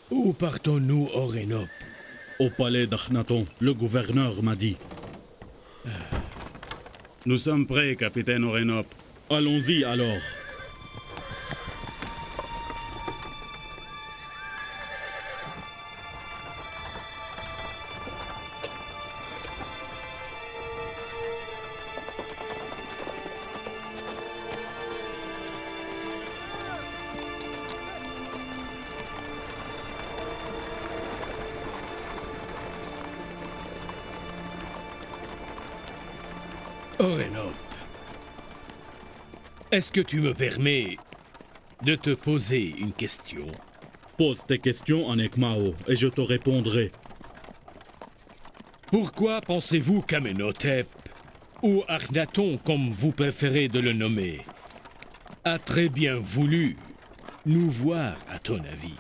Où partons-nous, Orénop? Au palais d'Akhenaton, le gouverneur m'a dit. Nous sommes prêts, capitaine Orénop. Allons-y alors. Orénop, est-ce que tu me permets de te poser une question? Pose tes questions en Ekmao et je te répondrai. Pourquoi pensez-vous qu'Amenhotep, ou Akhenaton comme vous préférez de le nommer, a très bien voulu nous voir, à ton avis?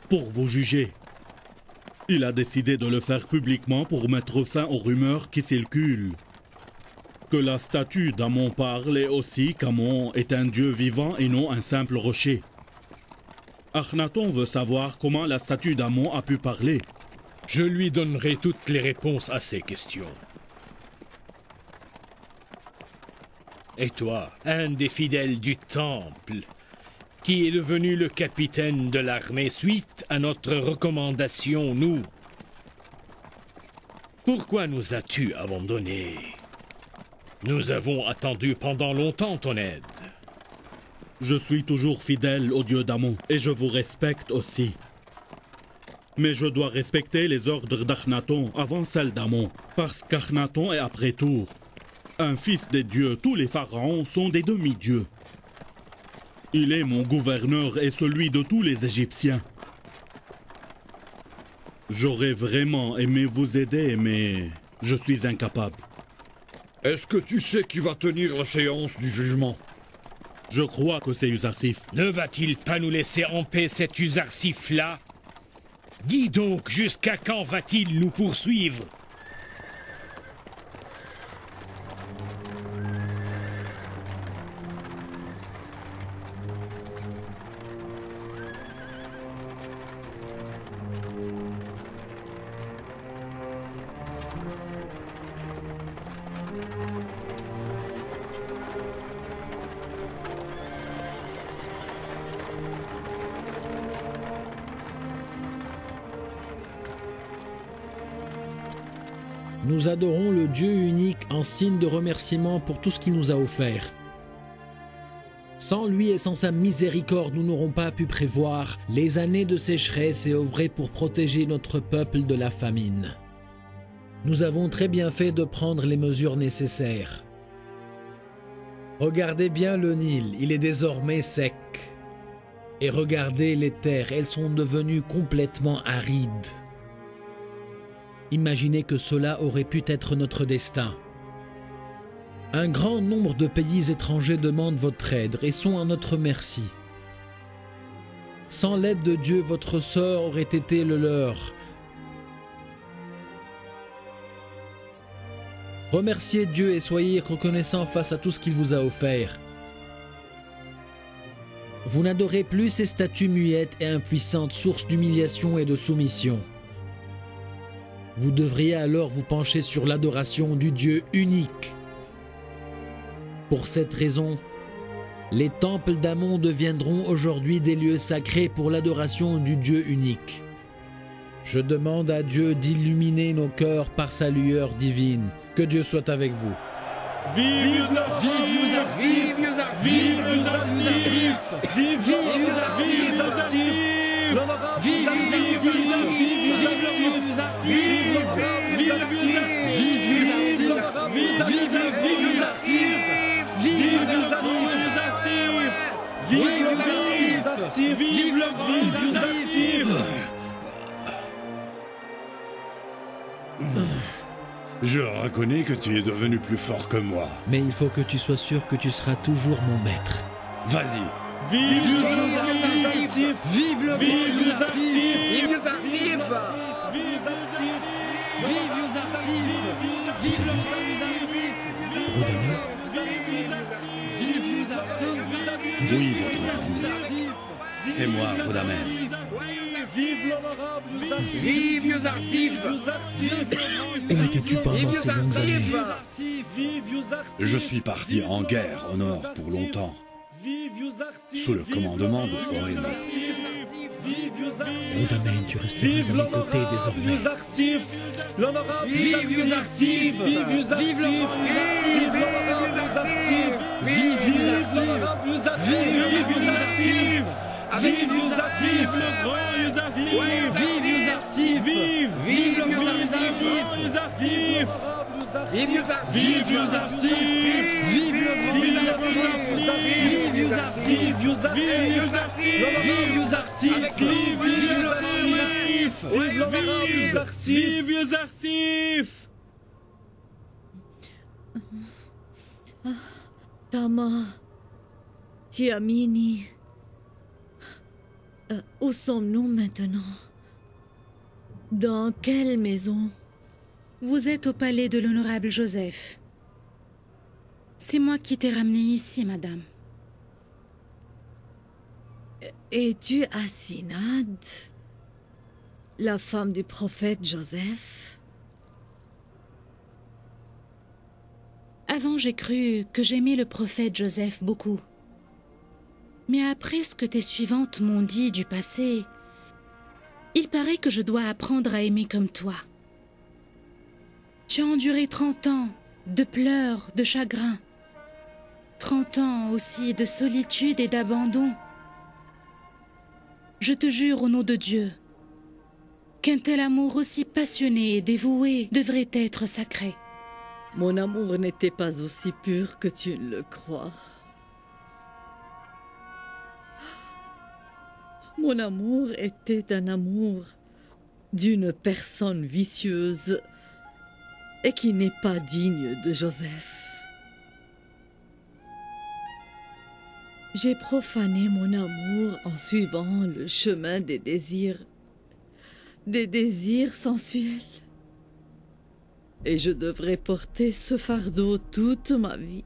Pour vous juger. Il a décidé de le faire publiquement pour mettre fin aux rumeurs qui circulent. Que la statue d'Amon parle et aussi qu'Amon est un dieu vivant et non un simple rocher. Akhenaton veut savoir comment la statue d'Amon a pu parler. Je lui donnerai toutes les réponses à ces questions. Et toi, un des fidèles du temple, qui est devenu le capitaine de l'armée suite à notre recommandation, nous. Pourquoi nous as-tu abandonnés? Nous avons attendu pendant longtemps ton aide. Je suis toujours fidèle au dieu d'Amon et je vous respecte aussi. Mais je dois respecter les ordres d'Akhenaton avant celles d'Amon, parce qu'Akhenaton est après tout un fils des dieux. Tous les pharaons sont des demi-dieux. Il est mon gouverneur et celui de tous les Égyptiens. J'aurais vraiment aimé vous aider, mais je suis incapable. Est-ce que tu sais qui va tenir la séance du jugement? Je crois que c'est Uzarsif. Ne va-t-il pas nous laisser en paix cet Uzarsif-là? Dis donc, jusqu'à quand va-t-il nous poursuivre? Nous adorons le Dieu unique en signe de remerciement pour tout ce qu'il nous a offert. Sans lui et sans sa miséricorde, nous n'aurons pas pu prévoir les années de sécheresse et œuvrer pour protéger notre peuple de la famine. Nous avons très bien fait de prendre les mesures nécessaires. Regardez bien le Nil, il est désormais sec. Et regardez les terres, elles sont devenues complètement arides. Imaginez que cela aurait pu être notre destin. Un grand nombre de pays étrangers demandent votre aide et sont à notre merci. Sans l'aide de Dieu, votre sort aurait été le leur. Remerciez Dieu et soyez reconnaissants face à tout ce qu'il vous a offert. Vous n'adorez plus ces statues muettes et impuissantes, source d'humiliation et de soumission. Vous devriez alors vous pencher sur l'adoration du Dieu unique. Pour cette raison, les temples d'Amon deviendront aujourd'hui des lieux sacrés pour l'adoration du Dieu unique. Je demande à Dieu d'illuminer nos cœurs par sa lueur divine. Que Dieu soit avec vous. Vive Uzarsif! Vive Uzarsif! Vive Uzarsif! Vive Uzarsif! Vive Uzarsif! Vive Uzarsif! Vive Uzarsif! Vive Uzarsif! Vive Uzarsif! Vive Uzarsif! Vive Uzarsif! Je reconnais que tu es devenu plus fort que moi. Mais il faut que tu sois sûr que tu seras toujours mon maître. Vas-y, Vive nos artifs! Vive le Vive grand nos artifs! Yousartif! Vive nos artifs! Vive nos artifs! Vive Yousartif! Vive le grand Yousartif! Vive Yousartif! Oui, votre grandeur. C'est moi, Rhodamer. Vive l'honorable Yousartif! Vive Yousartif! Où étais-tu pendant ces longues années? Vive Yousartif! Je suis parti en guerre au nord pour longtemps, Vive Yousartif! sous le commandement de Orénop. Vive Yousartif! Rhodamen, tu resteras Vive à mes côtés l'honorable désormais. Yousartif! L'honorable Vive Yousartif! Vive Yousartif! Vive l'honorable Yousartif! Vive l'honorable Yousartif! Vive Yousartif! Vive Yousartif! Le grand Yousartif! Vive Yousartif! Vive le grand Yousartif! Vive Yousartif! Vive Yousartif! Vive le grand Yousartif! Vive Yousartif! Vive Yousartif! Vive Yousartif! Vive Yousartif! Vive l'honorable Yousartif! Vive Yousartif! Tama, Tiamini, où sommes-nous maintenant? Dans quelle maison? Vous êtes au palais de l'honorable Joseph. C'est moi qui t'ai ramené ici, madame. Es-tu Asinad, la femme du prophète Joseph? Avant, j'ai cru que j'aimais le prophète Joseph beaucoup. Mais après ce que tes suivantes m'ont dit du passé, il paraît que je dois apprendre à aimer comme toi. Tu as enduré 30 ans de pleurs, de chagrin. 30 ans aussi de solitude et d'abandon. Je te jure au nom de Dieu qu'un tel amour aussi passionné et dévoué devrait être sacré. Mon amour n'était pas aussi pur que tu le crois. Mon amour était un amour d'une personne vicieuse et qui n'est pas digne de Joseph. J'ai profané mon amour en suivant le chemin des désirs sensuels. Et je devrais porter ce fardeau toute ma vie.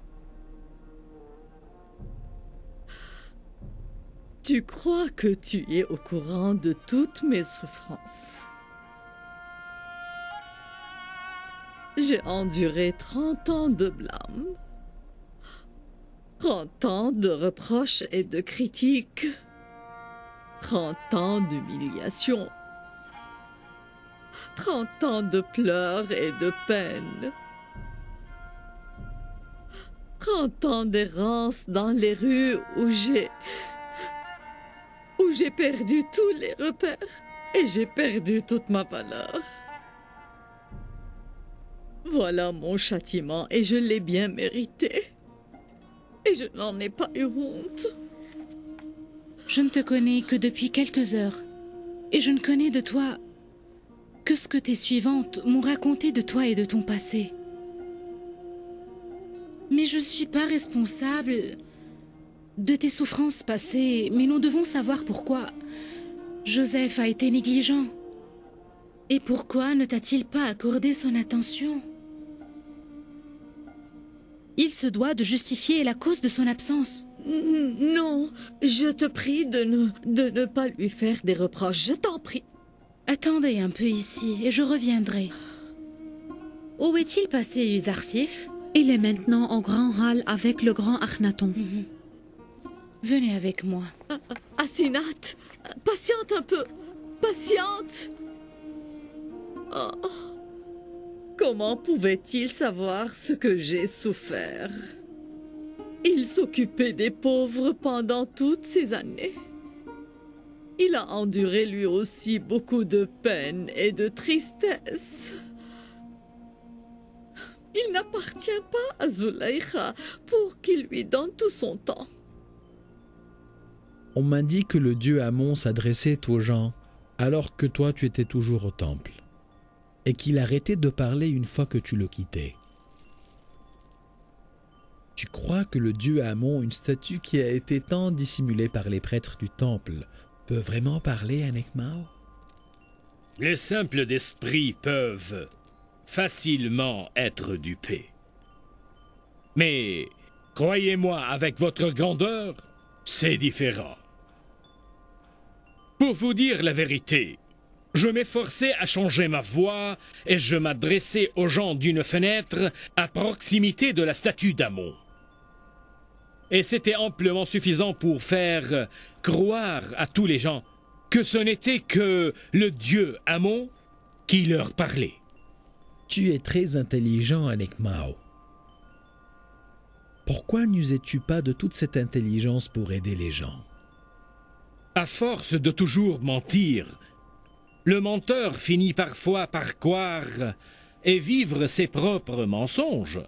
Tu crois que tu es au courant de toutes mes souffrances. J'ai enduré 30 ans de blâme, 30 ans de reproches et de critiques, 30 ans d'humiliation, 30 ans de pleurs et de peine, 30 ans d'errance dans les rues où j'ai perdu tous les repères et j'ai perdu toute ma valeur. Voilà mon châtiment et je l'ai bien mérité. Et je n'en ai pas eu honte. Je ne te connais que depuis quelques heures et je ne connais de toi que ce que tes suivantes m'ont raconté de toi et de ton passé. Mais je ne suis pas responsable de tes souffrances passées, mais nous devons savoir pourquoi Joseph a été négligent. Et pourquoi ne t'a-t-il pas accordé son attention? Il se doit de justifier la cause de son absence. Non, je te prie de ne pas lui faire des reproches, je t'en prie. Attendez un peu ici et je reviendrai. Où est-il passé, Yousartif? Il est maintenant au grand hall avec le grand Akhenaton. Venez avec moi. Asinat, patiente un peu, patiente. Oh, comment pouvait-il savoir ce que j'ai souffert? Il s'occupait des pauvres pendant toutes ces années. Il a enduré lui aussi beaucoup de peine et de tristesse. Il n'appartient pas à Zulaïcha pour qu'il lui donne tout son temps. On m'a dit que le dieu Amon s'adressait aux gens alors que toi tu étais toujours au temple et qu'il arrêtait de parler une fois que tu le quittais. Tu crois que le dieu Amon, une statue qui a été tant dissimulée par les prêtres du temple, peut vraiment parler à Nekmao? Les simples d'esprit peuvent facilement être dupés. Mais, croyez-moi, avec votre grandeur, c'est différent. Pour vous dire la vérité, je m'efforçais à changer ma voix et je m'adressais aux gens d'une fenêtre à proximité de la statue d'Amon. Et c'était amplement suffisant pour faire croire à tous les gens que ce n'était que le dieu Amon qui leur parlait. Tu es très intelligent, Nekmao. Pourquoi n'usais-tu pas de toute cette intelligence pour aider les gens? À force de toujours mentir, le menteur finit parfois par croire et vivre ses propres mensonges.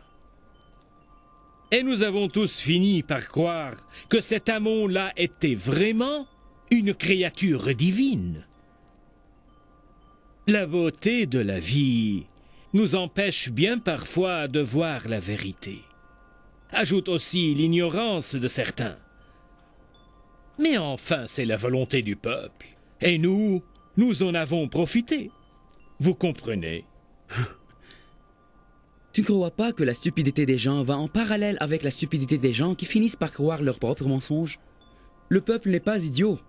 Et nous avons tous fini par croire que cet Amon-là était vraiment une créature divine. La beauté de la vie nous empêche bien parfois de voir la vérité. Ajoute aussi l'ignorance de certains. Mais enfin, c'est la volonté du peuple. Et nous en avons profité. Vous comprenez? Tu ne crois pas que la stupidité des gens va en parallèle avec la stupidité des gens qui finissent par croire leurs propres mensonges? Le peuple n'est pas idiot.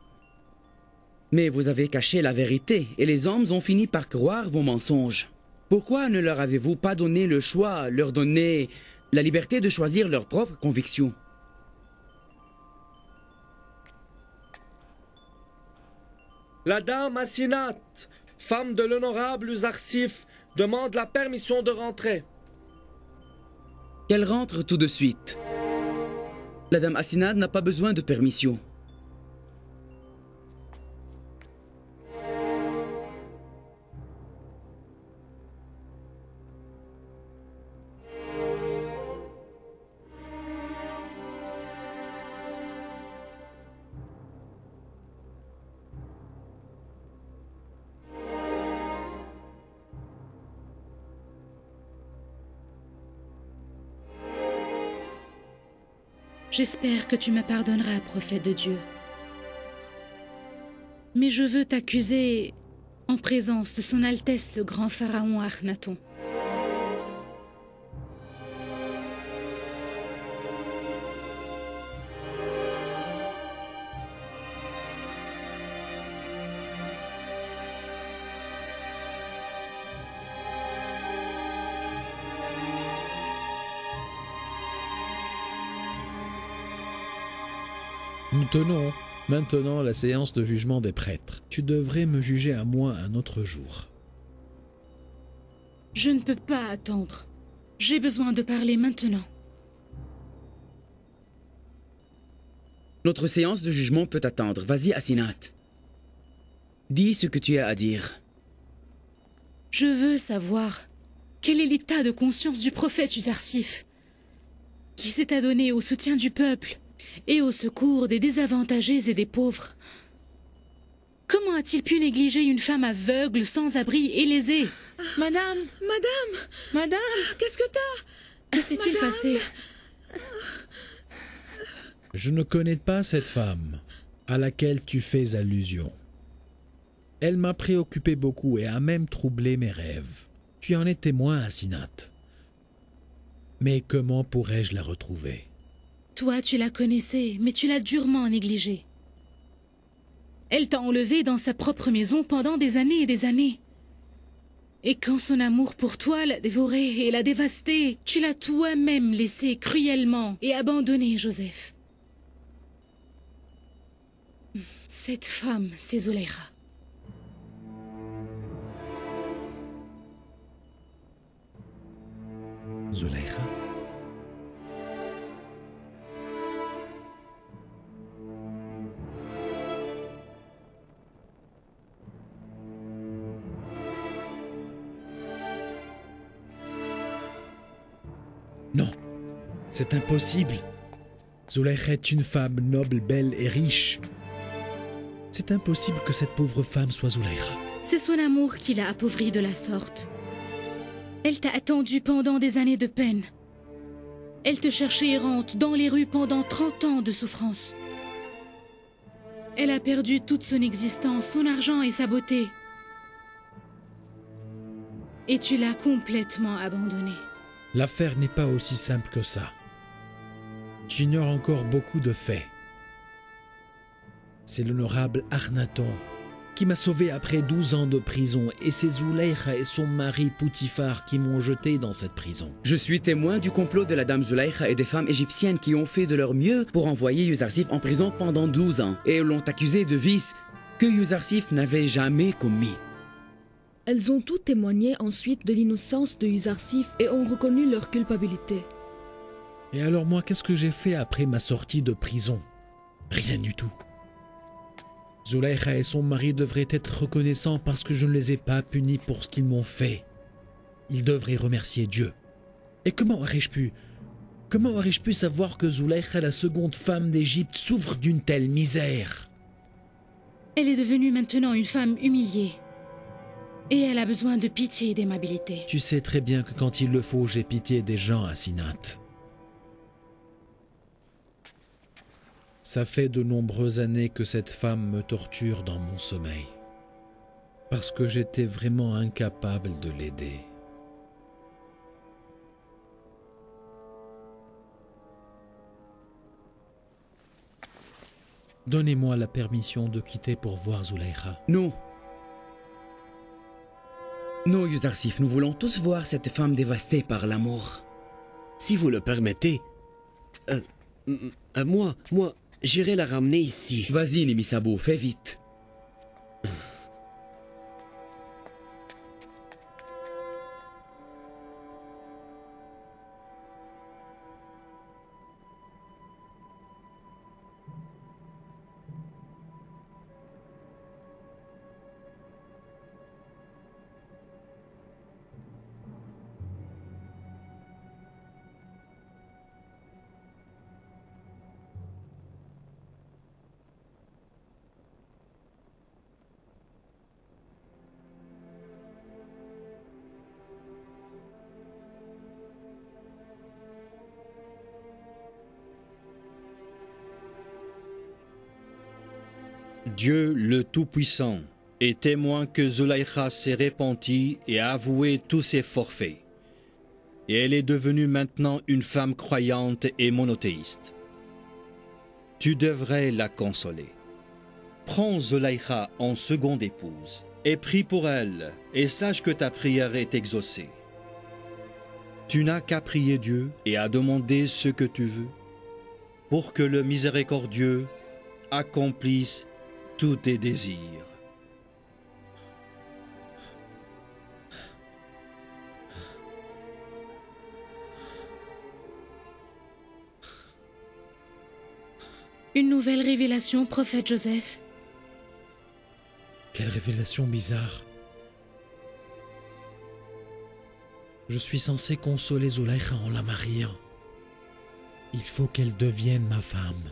Mais vous avez caché la vérité et les hommes ont fini par croire vos mensonges. Pourquoi ne leur avez-vous pas donné le choix, leur donner la liberté de choisir leurs propres convictions? La dame Asinat, femme de l'honorable Uzarsif, demande la permission de rentrer. Qu'elle rentre tout de suite. La dame Asinat n'a pas besoin de permission. J'espère que tu me pardonneras, prophète de Dieu. Mais je veux t'accuser en présence de son Altesse le grand pharaon Akhenaton. Nous tenons maintenant la séance de jugement des prêtres. Tu devrais me juger à moi un autre jour. Je ne peux pas attendre. J'ai besoin de parler maintenant. Notre séance de jugement peut attendre. Vas-y, Asinat. Dis ce que tu as à dire. Je veux savoir quel est l'état de conscience du prophète Uzarsif, qui s'est adonné au soutien du peuple et au secours des désavantagés et des pauvres. Comment a-t-il pu négliger une femme aveugle, sans abri et lésée? Madame, qu'est-ce que t'as? Que s'est-il passé? Je ne connais pas cette femme à laquelle tu fais allusion. Elle m'a préoccupé beaucoup et a même troublé mes rêves. Tu en es témoin, Asinat. Mais comment pourrais-je la retrouver? Toi, tu la connaissais, mais tu l'as durement négligée. Elle t'a enlevé dans sa propre maison pendant des années et des années. Et quand son amour pour toi l'a dévorée et l'a dévastée, tu l'as toi-même laissée cruellement et abandonnée, Joseph. Cette femme, c'est Zuleika. Zuleika? Non, c'est impossible. Zuleika est une femme noble, belle et riche. C'est impossible que cette pauvre femme soit Zuleika. C'est son amour qui l'a appauvrie de la sorte. Elle t'a attendu pendant des années de peine. Elle te cherchait errante dans les rues pendant 30 ans de souffrance. Elle a perdu toute son existence, son argent et sa beauté. Et tu l'as complètement abandonnée. L'affaire n'est pas aussi simple que ça. Tu ignores encore beaucoup de faits. C'est l'honorable Akhenaton qui m'a sauvé après 12 ans de prison, et c'est Zulaykha et son mari Poutifar qui m'ont jeté dans cette prison. Je suis témoin du complot de la dame Zulaykha et des femmes égyptiennes qui ont fait de leur mieux pour envoyer Yuzarsif en prison pendant 12 ans et l'ont accusé de vices que Yuzarsif n'avait jamais commis. Elles ont toutes témoigné ensuite de l'innocence de Yuzarsif et ont reconnu leur culpabilité. Et alors moi, qu'est-ce que j'ai fait après ma sortie de prison? Rien du tout. Zulaykha et son mari devraient être reconnaissants parce que je ne les ai pas punis pour ce qu'ils m'ont fait. Ils devraient remercier Dieu. Et comment aurais-je pu savoir que Zulaykha, la seconde femme d'Égypte, souffre d'une telle misère? Elle est devenue maintenant une femme humiliée. Et elle a besoin de pitié et d'aimabilité. Tu sais très bien que quand il le faut, j'ai pitié des gens, Asinat. Ça fait de nombreuses années que cette femme me torture dans mon sommeil. Parce que j'étais vraiment incapable de l'aider. Donnez-moi la permission de quitter pour voir Zulaykha. Non. Non, Yuzarsif, nous voulons tous voir cette femme dévastée par l'amour. Si vous le permettez, moi, j'irai la ramener ici. Vas-y, Nemisabou, fais vite. Dieu le Tout-Puissant est témoin que Zulaykha s'est repentie et a avoué tous ses forfaits. Et elle est devenue maintenant une femme croyante et monothéiste. Tu devrais la consoler. Prends Zulaykha en seconde épouse et prie pour elle et sache que ta prière est exaucée. Tu n'as qu'à prier Dieu et à demander ce que tu veux pour que le miséricordieux accomplisse tous tes désirs. Une nouvelle révélation, prophète Joseph. Quelle révélation bizarre. Je suis censé consoler Zulaykha en la mariant. Il faut qu'elle devienne ma femme.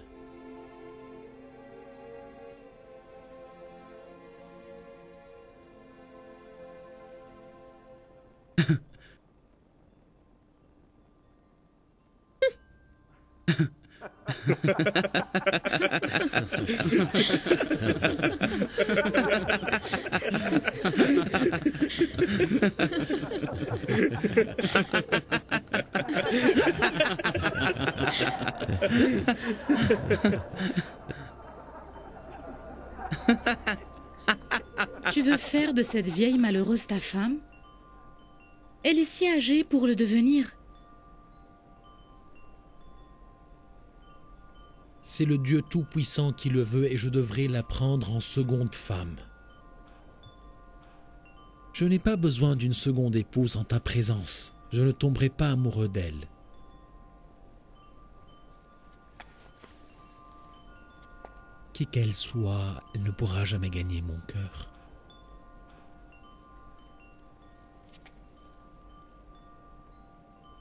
Tu veux faire de cette vieille malheureuse ta femme? Elle est si âgée pour le devenir. C'est le Dieu Tout-Puissant qui le veut et je devrais la prendre en seconde femme. Je n'ai pas besoin d'une seconde épouse en ta présence. Je ne tomberai pas amoureux d'elle. Qui qu'elle soit, elle ne pourra jamais gagner mon cœur.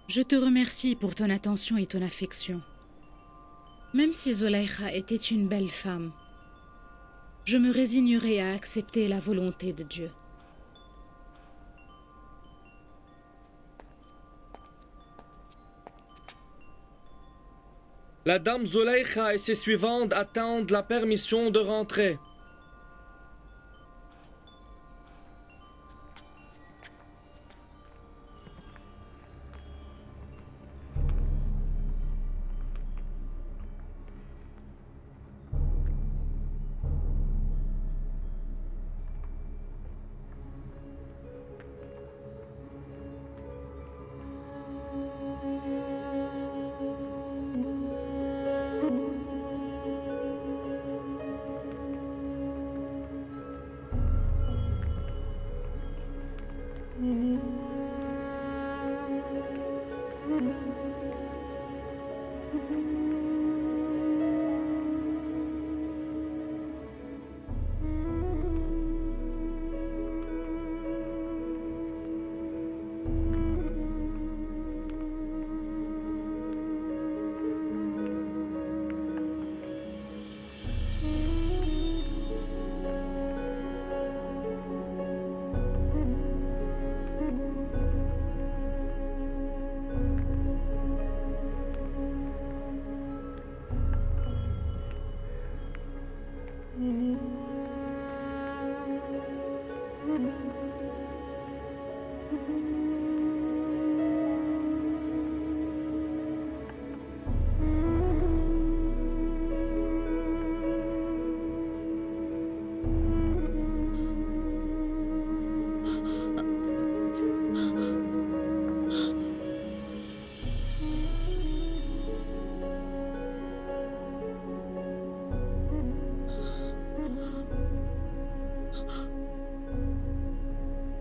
Je te remercie pour ton attention et ton affection. Même si Zulaykha était une belle femme, je me résignerai à accepter la volonté de Dieu. La dame Zulaykha et ses suivantes attendent la permission de rentrer.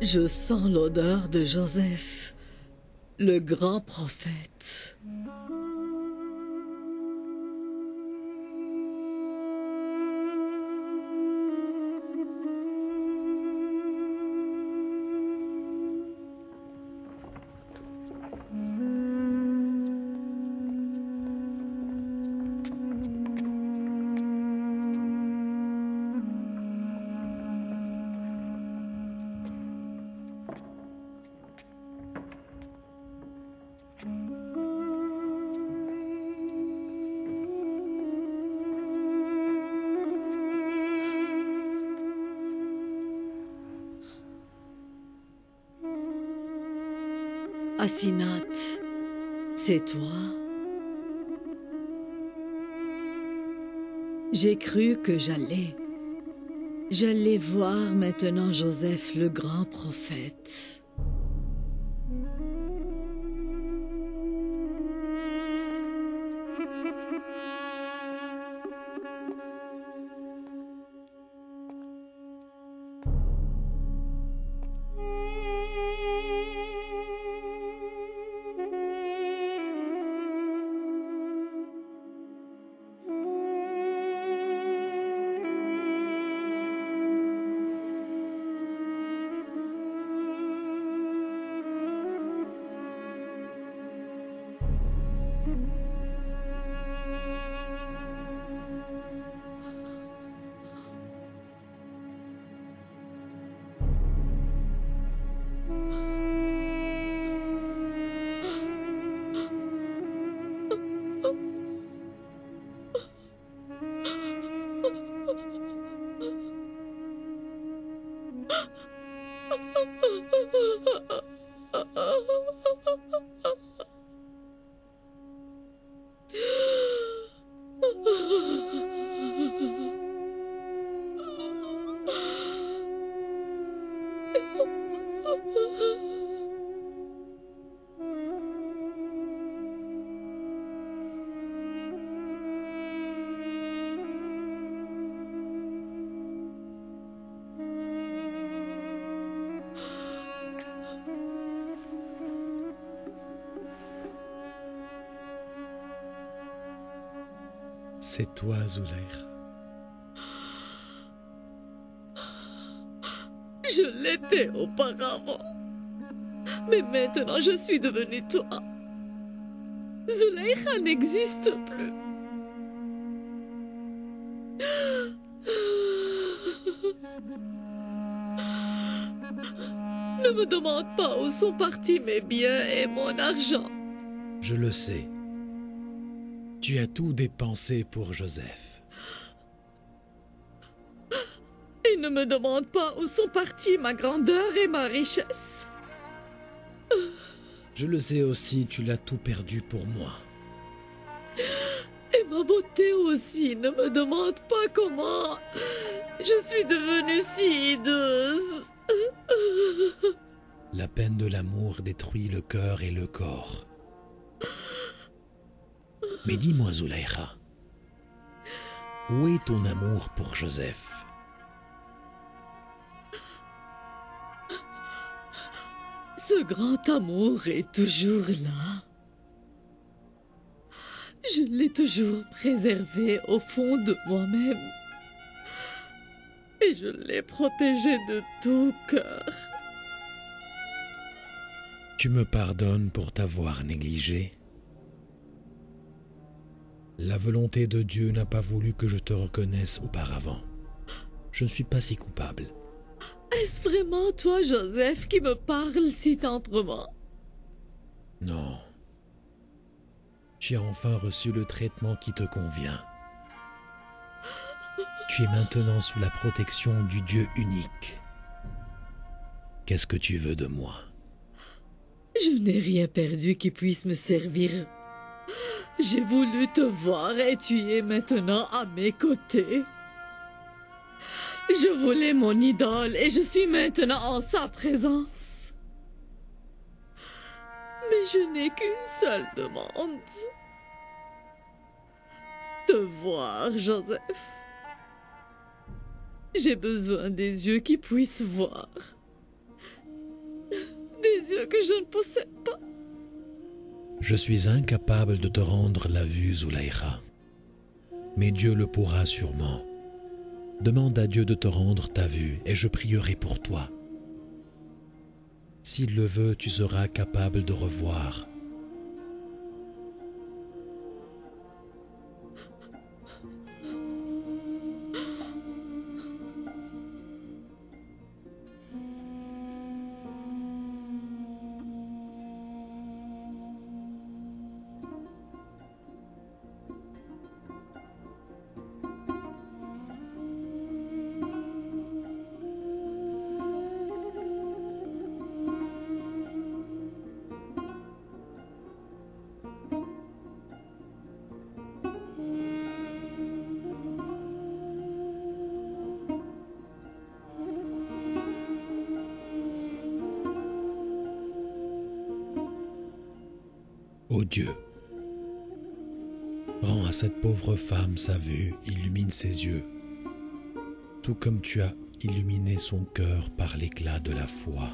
Je sens l'odeur de Joseph, le grand prophète. Asinat, c'est toi? J'ai cru que j'allais voir maintenant Joseph, le grand prophète. C'est toi, Zulaykha. Je l'étais auparavant. Mais maintenant, je suis devenue toi. Zulaykha n'existe plus. Ne me demande pas où sont partis mes biens et mon argent. Je le sais. Tu as tout dépensé pour Joseph. Et ne me demande pas où sont parties ma grandeur et ma richesse. Je le sais aussi, tu l'as tout perdu pour moi. Et ma beauté aussi, ne me demande pas comment je suis devenue si hideuse. La peine de l'amour détruit le cœur et le corps. Mais dis-moi, Zulaïcha, où est ton amour pour Joseph? Ce grand amour est toujours là. Je l'ai toujours préservé au fond de moi-même. Et je l'ai protégé de tout cœur. Tu me pardonnes pour t'avoir négligé? La volonté de Dieu n'a pas voulu que je te reconnaisse auparavant. Je ne suis pas si coupable. Est-ce vraiment toi, Joseph, qui me parle si tendrement? Non. Tu as enfin reçu le traitement qui te convient. Tu es maintenant sous la protection du Dieu unique. Qu'est-ce que tu veux de moi? Je n'ai rien perdu qui puisse me servir. J'ai voulu te voir et tu es maintenant à mes côtés. Je voulais mon idole et je suis maintenant en sa présence. Mais je n'ai qu'une seule demande. Te voir, Joseph. J'ai besoin des yeux qui puissent voir. Des yeux que je ne possède pas. Je suis incapable de te rendre la vue, Zulaïcha. Mais Dieu le pourra sûrement. Demande à Dieu de te rendre ta vue et je prierai pour toi. S'il le veut, tu seras capable de revoir. Ô Dieu, rends à cette pauvre femme sa vue, illumine ses yeux, tout comme tu as illuminé son cœur par l'éclat de la foi.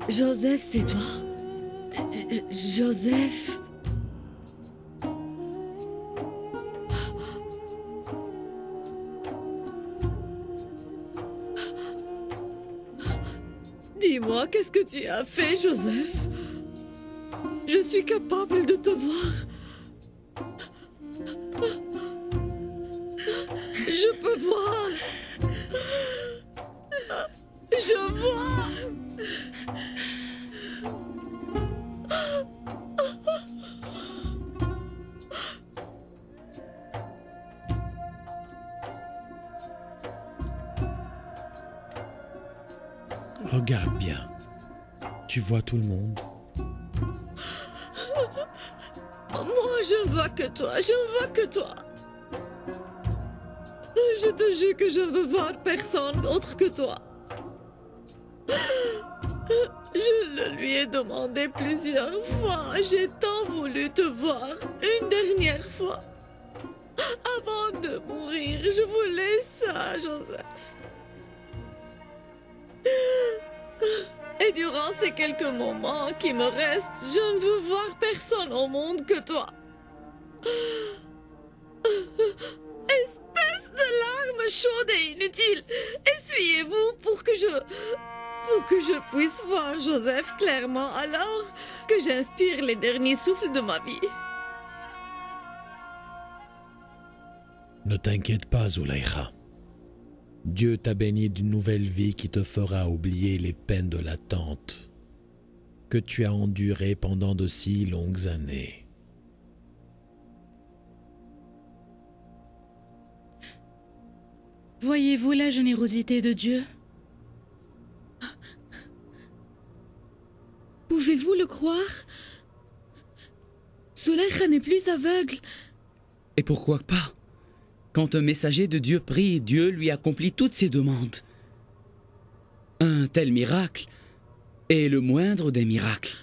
Joseph, c'est toi? Joseph? Dis-moi, qu'est-ce que tu as fait, Joseph? Je suis capable de te voir. Je peux voir. Je vois. Regarde bien. Tu vois tout le monde? Moi, je ne vois que toi, je ne vois que toi. Je te jure que je ne veux voir personne autre que toi. Je le lui ai demandé plusieurs fois. J'ai tant voulu te voir une dernière fois. Avant de mourir, je voulais ça, Joseph. Et durant ces quelques moments qui me restent, je ne veux voir personne au monde que toi. Espèce de larmes chaudes et inutiles, essuyez-vous pour que je puisse voir Joseph clairement alors que j'inspire les derniers souffles de ma vie. Ne t'inquiète pas, Zulaïcha. Dieu t'a béni d'une nouvelle vie qui te fera oublier les peines de l'attente que tu as endurées pendant de si longues années. Voyez-vous la générosité de Dieu? Pouvez-vous le croire? Zulaïcha n'est plus aveugle. Et pourquoi pas? Quand un messager de Dieu prie, Dieu lui accomplit toutes ses demandes. Un tel miracle est le moindre des miracles.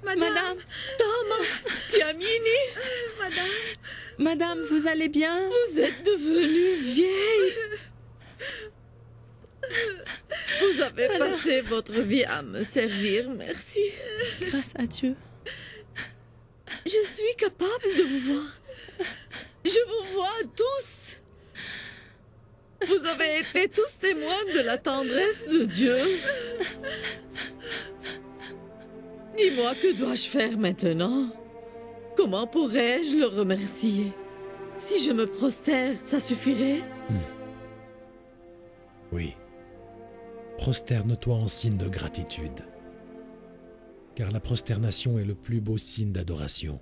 Madame. Thomas, Tiamini. Madame, vous allez bien? Vous êtes devenue vieille. Vous avez passé votre vie à me servir, merci. Grâce à Dieu. Je suis capable de vous voir. Je vous vois tous. Vous avez été tous témoins de la tendresse de Dieu. Dis-moi, que dois-je faire maintenant? Comment pourrais-je le remercier? Si je me prosterne, ça suffirait? Oui. Prosterne-toi en signe de gratitude. Car la prosternation est le plus beau signe d'adoration.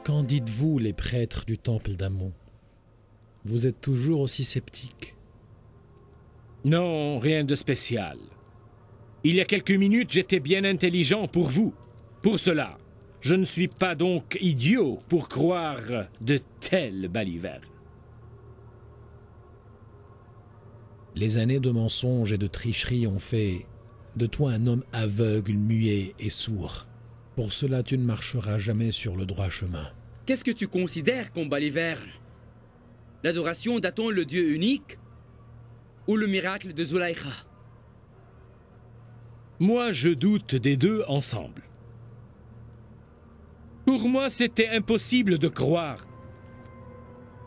Qu'en dites-vous, les prêtres du temple d'Amon? Vous êtes toujours aussi sceptiques? Non, rien de spécial. Il y a quelques minutes, j'étais bien intelligent pour vous. Pour cela, je ne suis pas donc idiot pour croire de telles balivernes. Les années de mensonges et de tricheries ont fait de toi un homme aveugle, muet et sourd. Pour cela, tu ne marcheras jamais sur le droit chemin. Qu'est-ce que tu considères comme baliverne? L'adoration d'Aton, le Dieu unique, ou le miracle de Zulaïcha? Moi, je doute des deux ensemble. Pour moi, c'était impossible de croire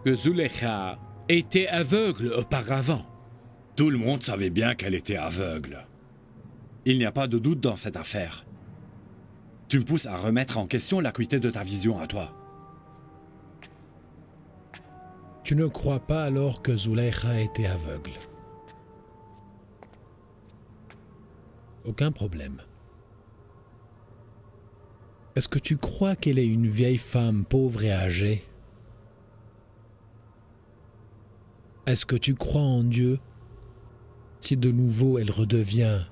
que Zulaïcha était aveugle auparavant. Tout le monde savait bien qu'elle était aveugle. Il n'y a pas de doute dans cette affaire. Tu me pousses à remettre en question l'acuité de ta vision à toi. Tu ne crois pas alors que Zulaïcha était aveugle? Aucun problème. Est-ce que tu crois qu'elle est une vieille femme pauvre et âgée? Est-ce que tu crois en Dieu si de nouveau elle redevient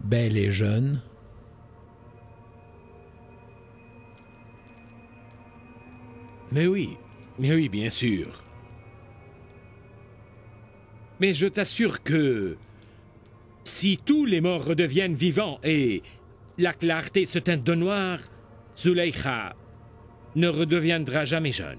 belle et jeune? Mais oui, Mais oui, bien sûr. Mais je t'assure que si tous les morts redeviennent vivants et la clarté se teinte de noir, Zulaykha ne redeviendra jamais jeune.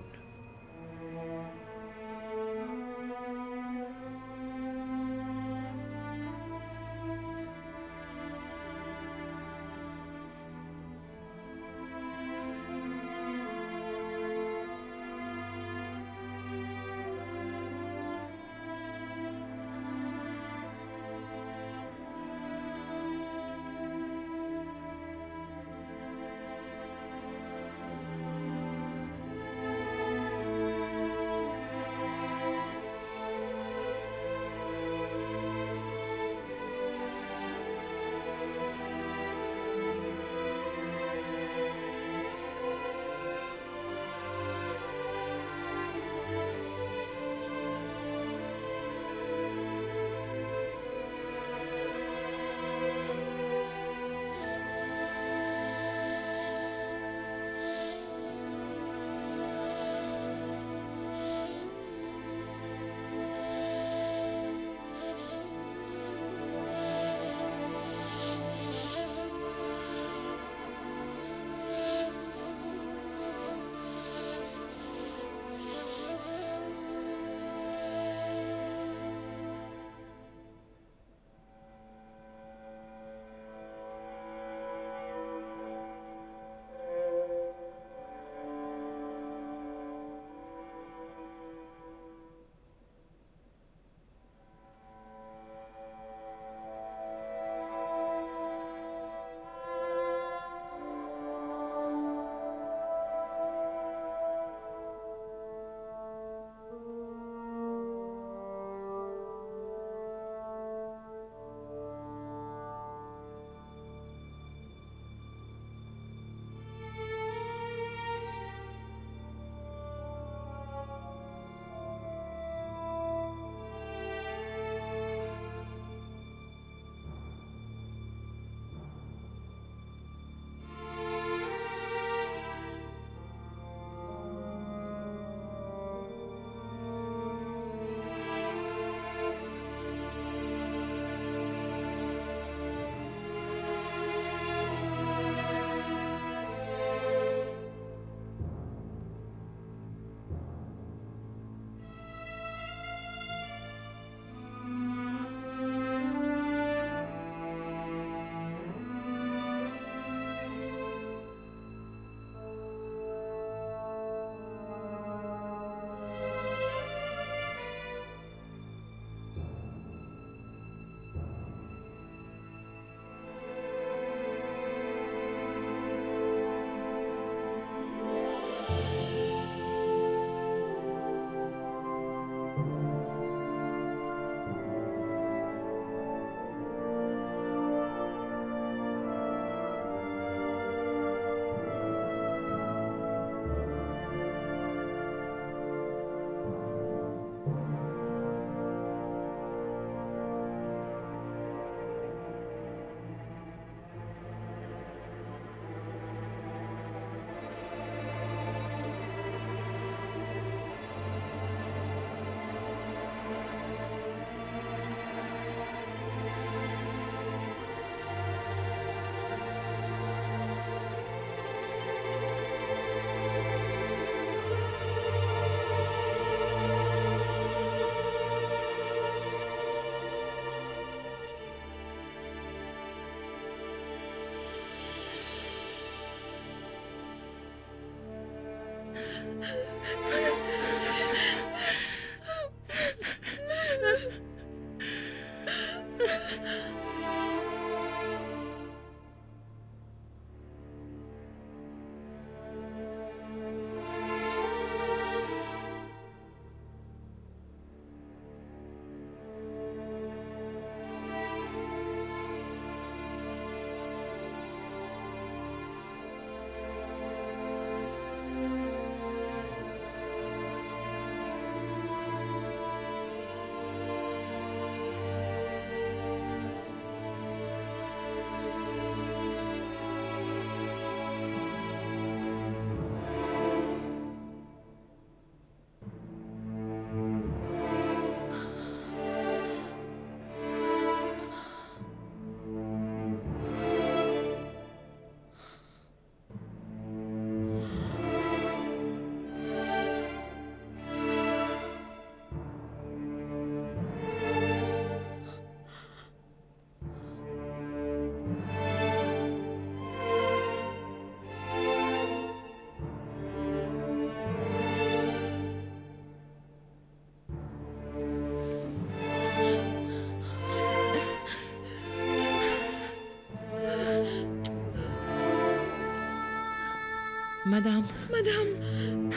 Madame. Madame.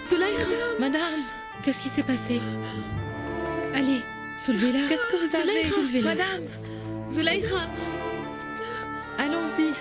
Zulaïcha. Madame. Qu'est-ce qui s'est passé? Allez, soulevez-la. Qu'est-ce que vous avez? Soulevez-la. Madame. Zulaïcha. Allons-y.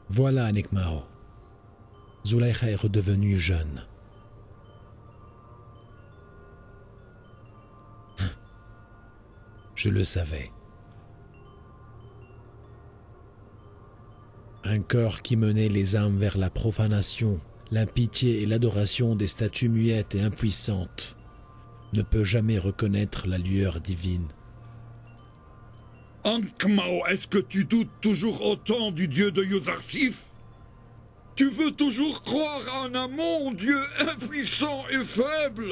Voilà, Anikmao. Zulaïcha est redevenue jeune. Je le savais. Un cœur qui menait les âmes vers la profanation, l'impitié et l'adoration des statues muettes et impuissantes ne peut jamais reconnaître la lueur divine. Ankmao, est-ce que tu doutes toujours autant du dieu de Yuzarsif? Tu veux toujours croire à un Amon, dieu impuissant et faible?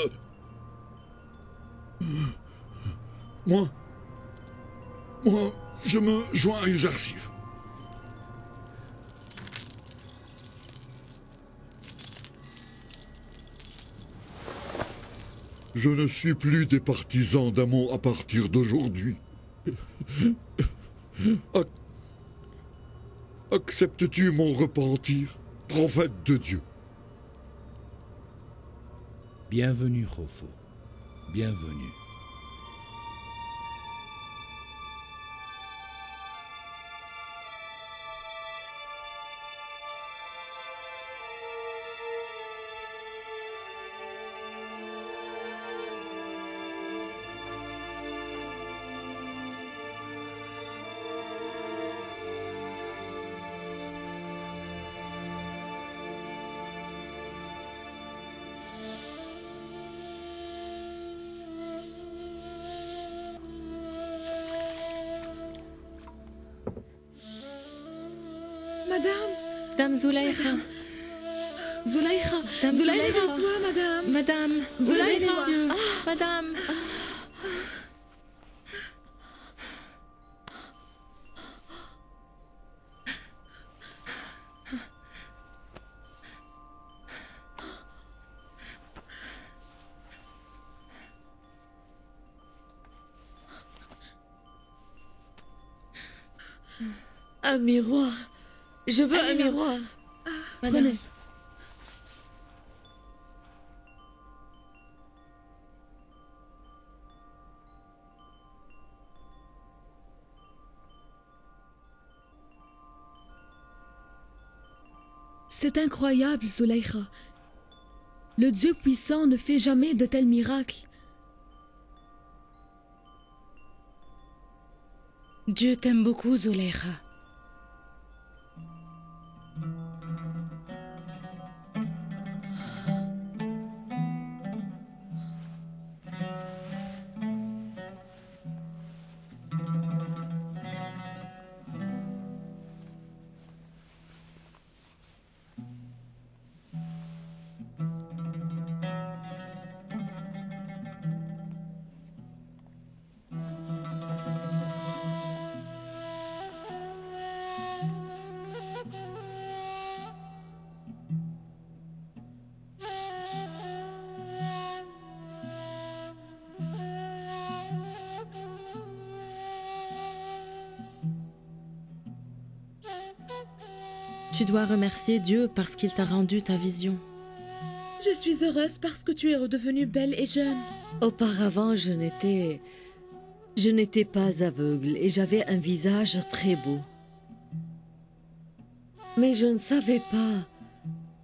Moi, je me joins à Yuzarsif. Je ne suis plus des partisans d'Amon à partir d'aujourd'hui. Acceptes-tu mon repentir, prophète de Dieu? Bienvenue, Khofo. Bienvenue. Madame. Dame Zulaïcha. Zulaïcha. Dame Zulaïcha, Zulaïcha. toi, madame. Madame. Zulaïcha. Ouvrez les yeux. Madame. Un miroir. Je veux un miroir. Prenez. C'est incroyable, Zulaïcha. Le Dieu puissant ne fait jamais de tels miracles. Dieu t'aime beaucoup, Zulaïcha. Tu dois remercier Dieu parce qu'il t'a rendu ta vision. Je suis heureuse parce que tu es redevenue belle et jeune. Auparavant, je n'étais pas aveugle et j'avais un visage très beau. Mais je ne savais pas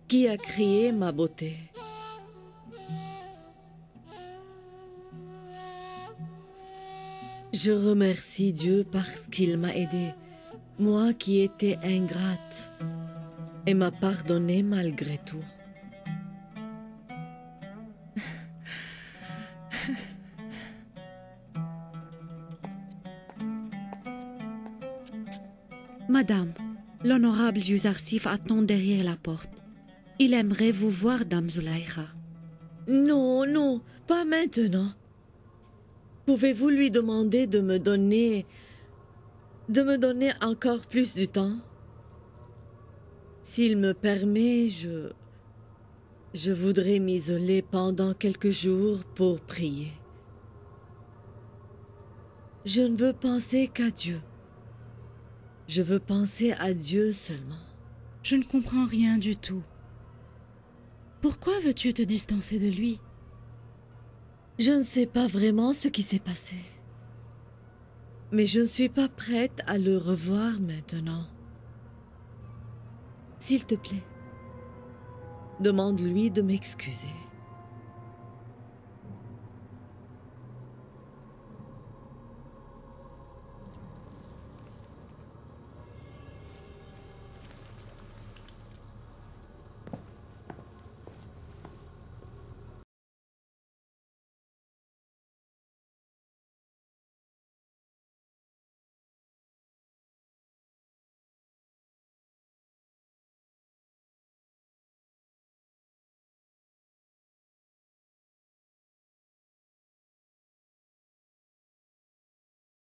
qui a créé ma beauté. Je remercie Dieu parce qu'il m'a aidée, moi qui étais ingrate, et m'a pardonné malgré tout. Madame, l'honorable Yuzarsif attend derrière la porte. Il aimerait vous voir, Dame Zulaïcha. Non, non, pas maintenant. Pouvez-vous lui demander de me donner encore plus de temps? S'il me permet, je voudrais m'isoler pendant quelques jours pour prier. Je ne veux penser qu'à Dieu. Je veux penser à Dieu seulement. Je ne comprends rien du tout. Pourquoi veux-tu te distancer de lui? Je ne sais pas vraiment ce qui s'est passé. Mais je ne suis pas prête à le revoir maintenant. S'il te plaît, demande-lui de m'excuser.